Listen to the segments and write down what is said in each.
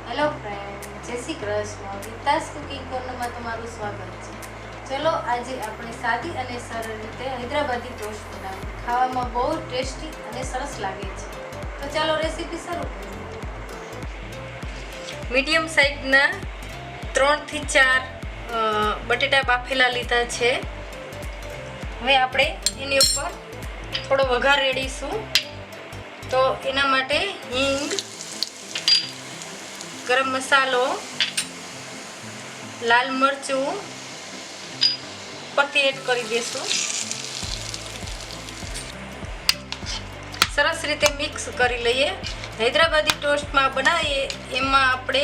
Hello friend, જય Shri Krishna. Geeta's cooking કોર્નરમાં તમારું સ્વાગત છે. ચલો આજે આપણે સાદી અને સરળ રીતે હૈદરાબાદી ટોસ્ટ બનાવીએ. ખાવામાં બહુ ટેસ્ટી અને સરસ લાગે છે. તો ચાલો રેસીપી શરૂ કરીએ. મીડિયમ સાઇઝના 3 થી 4 બટેટા બાફેલા લીધા છે. હવે આપણે એની ઉપર થોડો વઘાર રેડીશું. તો એના માટે હિંગ, ગરમ મસાલો, લાલ મરચું ઉપરથી એડ કરી દઈશું. સરસ રીતે મિક્સ કરી લઈએ. હૈદરાબાદી ટોસ્ટમાં બનાવીએ એમાં આપણે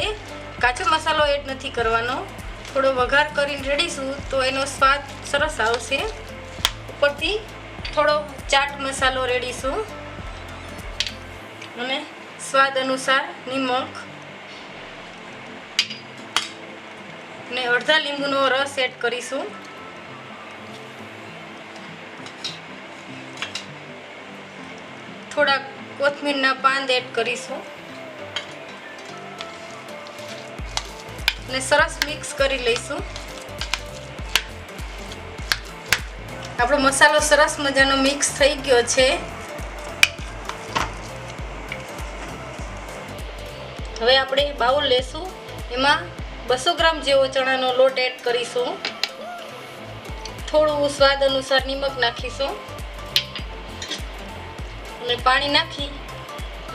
કાચો મસાલો એડ નથી કરવાનો. થોડો વઘાર કરીને રેડીશું તો એનો સ્વાદ સરસ આવશે. ઉપરથી થોડો ચાટ મસાલો રેડીશું અને સ્વાદ અનુસાર નિમક ને અડધા લીંબુનો રસ એડ કરીશું. થોડા કોથમીરના પાન એડ કરીશું અને સરસ મિક્સ કરી લઈશું. આપણો મસાલો સરસ મજાનો મિક્સ થઈ ગયો છે. હવે આપણે બાઉલ લેશું. એમાં 200 ગ્રામ જેવો ચણાનો લોટ એડ કરીશું. થોડું સ્વાદ અનુસાર નિમક નાખીશું અને પાણી નાખી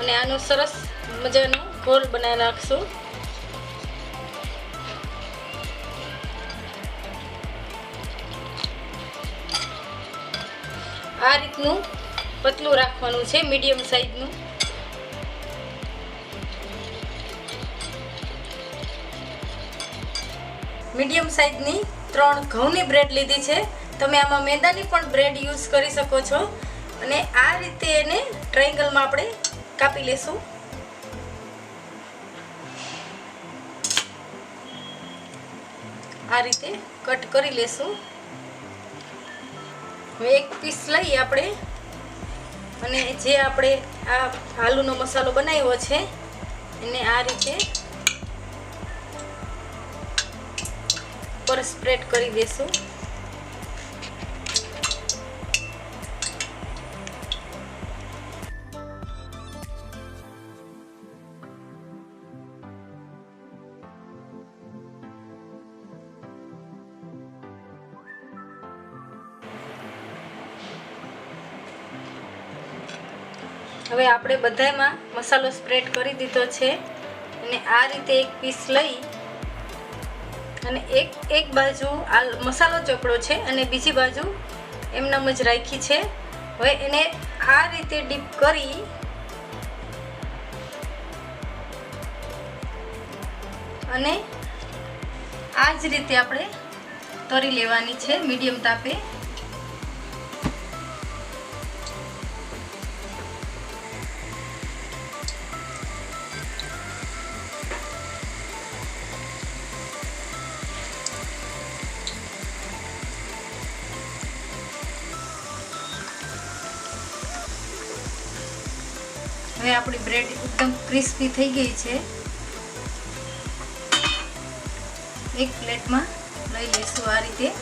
અને આનો સરસ મજાનો ઘોલ બનાવી નાખશું. આ રીતનું પતલું રાખવાનું છે, મીડિયમ સાઈઝનું. મીડિયમ સાઈઝની 3 ઘઉંની બ્રેડ લીધી છે. તમે આમાં મેદાની પણ બ્રેડ યુઝ કરી શકો છો. અને આ રીતે એને ટ્રાયેંગલમાં આપણે કાપી લેશું. આ રીતે કટ કરી લેશું. હવે એક પીસ લઈ આપણે અને જે આપણે આ આલુનો મસાલો બનાવ્યો છે એને આ રીતે પર સ્પ્રેડ કરી દેશું. હવે આપણે બધામાં મસાલો સ્પ્રેડ કરી દીધો છે અને આ રીતે એક પીસ લઈ અને એક બાજુ આ મસાલો ચોપડો છે અને બીજી બાજુ એમનામ જ રાખી છે. હવે એને આ રીતે ડીપ કરી અને આ જ રીતે આપણે તળી લેવાની છે મીડિયમ તાપે. હવે આપણી બ્રેડ એકદમ ક્રિસ્પી થઈ ગઈ છે. એક પ્લેટમાં લઈ લઈશું આ રીતે.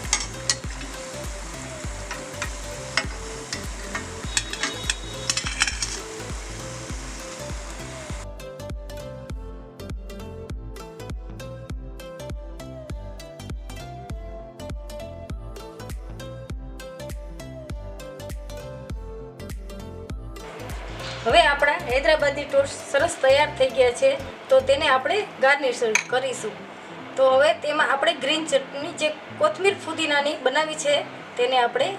હવે આપણા હૈદરાબાદી ટોસ્ટ સરસ તૈયાર થઈ ગયા છે. તો તેને આપણે ગાર્નિશ કરીશું. તો હવે તેમાં આપણે ગ્રીન ચટણી જે કોથમીર ફુદીનાની બનાવી છે તેને આપણે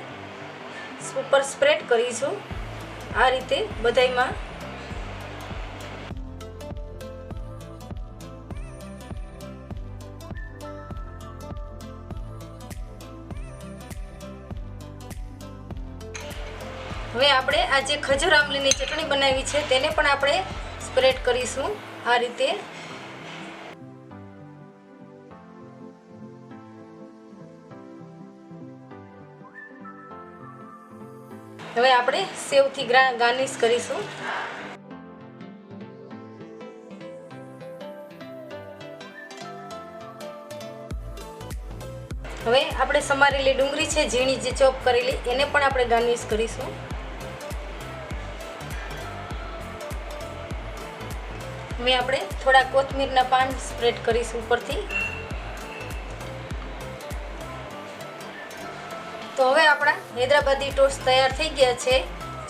ઉપર સ્પ્રેડ કરીશું આ રીતે બધાયમાં. હવે આપણે આ જે ખજૂર આમલીની ચટણી બનાવી છે તેને પણ આપણે સ્પ્રેડ કરીશું આ રીતે. હવે આપણે સેવથી ગાર્નિશ કરીશું. હવે આપણે સમારેલી ડુંગળી છે ઝીણી જે ચોપ કરેલી એને પણ આપણે ગાર્નિશ કરીશું. હવે આપણે થોડા કોથમીરના પાન સ્પ્રેડ કરીશું ઉપરથી. તો હવે આપણા હૈદરાબાદી ટોસ્ટ તૈયાર થઈ ગયા છે.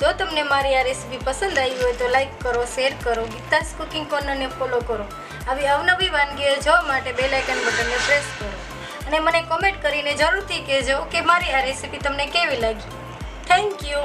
જો તમને મારી આ રેસીપી પસંદ આવી હોય તો લાઈક કરો, શેર કરો, ગીતાસ કુકિંગ કોર્નરને ફોલો કરો. આવી અવનવી વાનગીઓ જોવા માટે બેલ આઇકન બટનને પ્રેસ કરો અને મને કોમેન્ટ કરીને જરૂરથી કહેજો કે મારી આ રેસીપી તમને કેવી લાગી. Thank you.